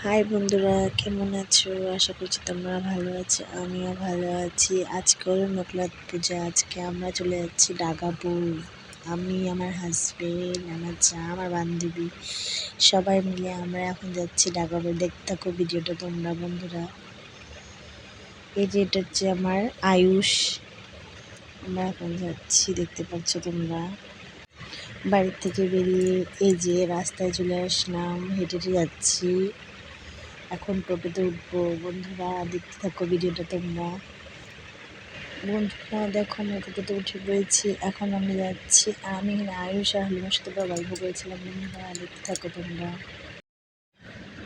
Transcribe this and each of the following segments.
High বন্ধুরা, কেমন আছো? আশা করছি তোমরা ভালো আছো, আমিও ভালো আছি। আজকে হলো নকলাত পূজা। আজকে আমরা চলে যাচ্ছি ডাগাপুর। আমি, আমার হাজবেন্ড, আমার যা, আমার বান্ধবী সবাই মিলে আমরা এখন যাচ্ছি ডাগাপুর। দেখতে থাকো ভিডিওটা তোমরা বন্ধুরা। এই যে এটা হচ্ছে আমার আয়ুষ। আমরা এখন যাচ্ছি, দেখতে পাচ্ছ তোমরা। বাড়ির থেকে বেরিয়ে এই যে রাস্তায় চলে আসলাম, হেঁটে হেঁটে যাচ্ছি। এখন টোটোতে উঠবো বন্ধুরা, দেখতে থাকো ভিডিওটা তোমরা। বন্ধুরা দেখো, আমরা টোটোতে উঠে পড়েছি। এখন আমরা যাচ্ছি। আমি আয়ুষ আর হালিমার সাথে গল্প করেছিলাম বন্ধুরা, দেখতে থাকো তোমরা।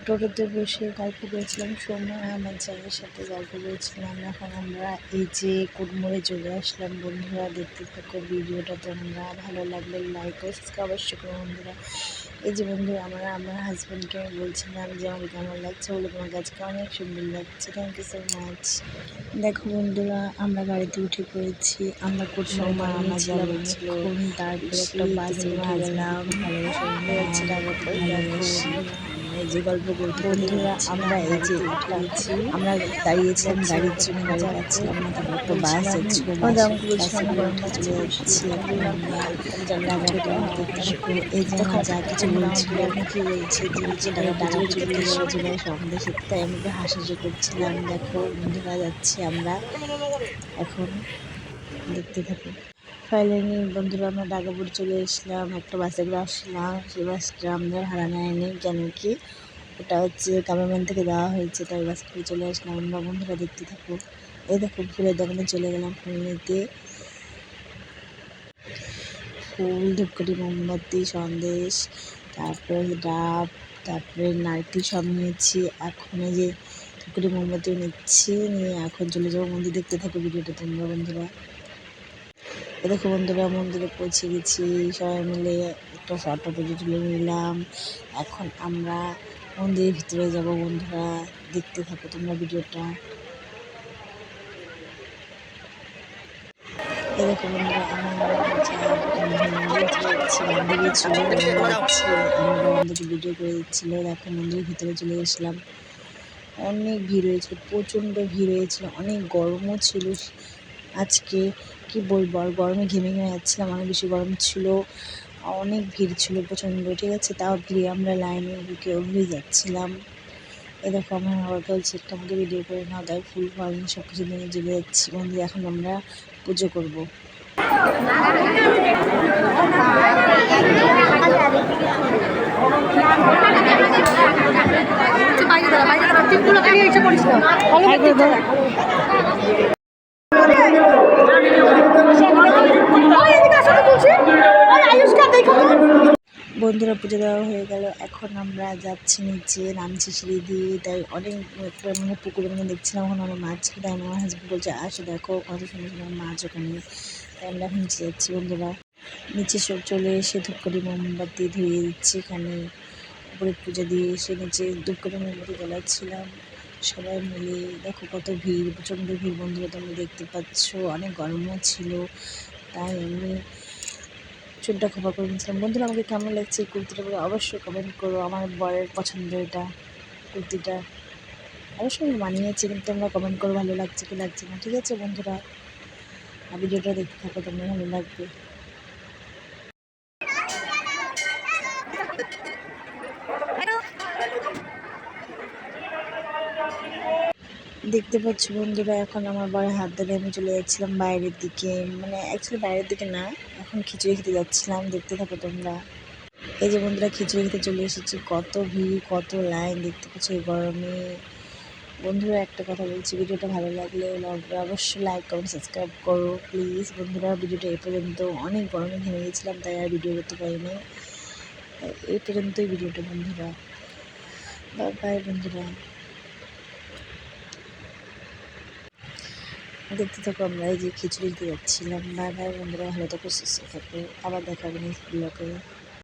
টোটোতে বসে গল্প করেছিলাম, সময় আমার জায়ের সাথে গল্প করেছিলাম। এখন আমরা এই যে কুটমোড়ে চলে আসলাম বন্ধুরা, দেখতে থাকো ভিডিওটা তোমরা। ভালো লাগলে লাইক ও সাবস্ক্রাইব অবশ্যই করো বন্ধুরা। এই যে বন্ধুরা, আমার হাজব্যান্ডকে আমি বলছিলাম যে আমাকে কেমন লাগছে, বলে তোমার কাছকে অনেক সুন্দর লাগছে, থ্যাংক ইউ সো মাচ। দেখো বন্ধুরা, আমরা গাড়িতে উঠে পড়েছি। আমরা কোথাও নিয়েছিলাম অনেকক্ষণ, তারপরে একটা বাসে উঠে গেলাম। ভালোবাসা যে গল্প করতে বন্ধুরা, আমরা এই যে আমরা দাঁড়িয়েছিলাম গাড়ির জন্য, গাড়ি পাচ্ছিলাম না, তারপর একটা বাস যাচ্ছিল, চলে যাচ্ছি। এখন আমরা এই যে আমার যা কিছু বলছিল, কি বলছে যে টাকা চলে সন্দেশ, তাই আমি একটু হাসাহাসি করছিলাম। দেখো বন্ধুরা, যাচ্ছি আমরা এখন, দেখতে থাকো। ফাইনালি বন্ধুরা, আমরা ডাগাপুর চলে এসলাম। একটা বাসে করে আসলাম, সেই বাসটা আমাদের ভাড়া নেয়নি, কেন কি ওটা হচ্ছে গভর্নমেন্ট থেকে দেওয়া হয়েছে, তাই বাস করে চলে আসলাম আমরা বন্ধুরা, দেখতে থাকো। এই দেখো ফুলের দোকানে চলে গেলাম ফুল নিতে। ফুল, ধূপকাঠি, মোমবাতি, সন্দেশ, তারপরে ডাব, তারপরে নারকেল সব নিয়েছি। এখন এই যে ধূপকাঠি মোমবাতিও নিচ্ছি, নিয়ে এখন চলে যাবো মন্দির, দেখতে থাকো ভিডিওটা তোমরা বন্ধুরা। দেখো বন্ধুরা, মন্দিরে পৌঁছে গেছি, সবাই মিলে একটা ফটো তুলে নিলাম। এখন আমরা মন্দিরের ভিতরে যাব বন্ধুরা, দেখতে থাকো তোমরা ভিডিওটা। দেখো বন্ধুরা, বান্ধবী ছিল, বান্ধবী ভিডিও করে দিচ্ছিল। দেখো মন্দিরের ভিতরে চলে গেছিলাম। অনেক ভিড় হয়েছিল, প্রচণ্ড ভিড় হয়েছিল, অনেক গরমও ছিল আজকে, কি বলবো, আর গরমে ঘেমে ঘেমে যাচ্ছিলাম, অনেক বেশি গরম ছিল, অনেক ভিড় ছিল প্রচণ্ড, ঠিক আছে। তাও ভিড়ে আমরা লাইনে উঠে যাচ্ছিলাম। এ দেখো আমার বাবা বলছে একটা আমাকে ভিডিও করে নাও, তাই ফুল ফল সব কিছু নিয়ে চলে যাচ্ছি বন্ধু। এখন আমরা পুজো করবো। বন্ধুরা, পুজো দেওয়া হয়ে গেল। এখন আমরা যাচ্ছি নিচে, নামছি সিঁড়ি দিয়ে, তাই অনেক মানে পুকুরের মধ্যে দেখছিলাম ওখানে আমার মাছ, তাই আমার হাজব্যান্ড বলছে আসো দেখো কত সুন্দর সুন্দর মাছ ওখানে, তাই আমরা এখন নিচে যাচ্ছি বন্ধুরা। নিচে সব চলে এসে ধূপকাঠি মোমবাতি ধরিয়ে দিচ্ছি, এখানে উপরে পুজো দিয়ে এসে নিচে ধূপকাঠি মোমবাতি জ্বালাচ্ছিলাম সবাই মিলে। দেখো কত ভিড়, প্রচণ্ড ভিড় বন্ধুরা, তোমরা দেখতে পাচ্ছ, অনেক গরমও ছিল, তাই আমি চুলটা খোপা করে নিয়েছিলাম বন্ধুরা। আমাকে কেমন লাগছে এই কুর্তিটা বলে অবশ্যই কমেন্ট করো। আমার বরের পছন্দ এটা, কুর্তিটা অবশ্যই মানিয়েছে, কিন্তু তোমরা কমেন্ট করো ভালো লাগছে কি লাগছে না, ঠিক আছে বন্ধুরা। ভিডিওটা দেখতে থাকো, তোমরা ভালো লাগবে। দেখতে পাচ্ছ বন্ধুরা, এখন আমার বড় হাত ধরে আমি চলে যাচ্ছিলাম বাইরের দিকে, মানে অ্যাকচুয়ালি বাইরের দিকে না, এখন খিচুড়ি খেতে যাচ্ছিলাম, দেখতে থাকো তোমরা। এই যে বন্ধুরা, খিচুড়ি খেতে চলে এসেছি, কত ভিড় কত লাইন দেখতে পাচ্ছ এই গরমে। বন্ধুরা একটা কথা বলছি, ভিডিওটা ভালো লাগলে অবশ্যই লাইক কমেন্ট সাবস্ক্রাইব করো প্লিজ বন্ধুরা। ভিডিওটা এই পর্যন্ত, অনেক গরমে ঘেমে গেছিলাম তাই আর ভিডিও করতে পারিনি, এই পর্যন্তই ভিডিওটা বন্ধুরা। বাই বাই বন্ধুরা, দেখতে থাকো। আমরা এই যে খিচুড়ি দিতে যাচ্ছিলাম। বাই বাই বন্ধুরা, ভালো থাকো সুস্থ থাকো, আবার দেখা হবে নেক্সট ব্লগে।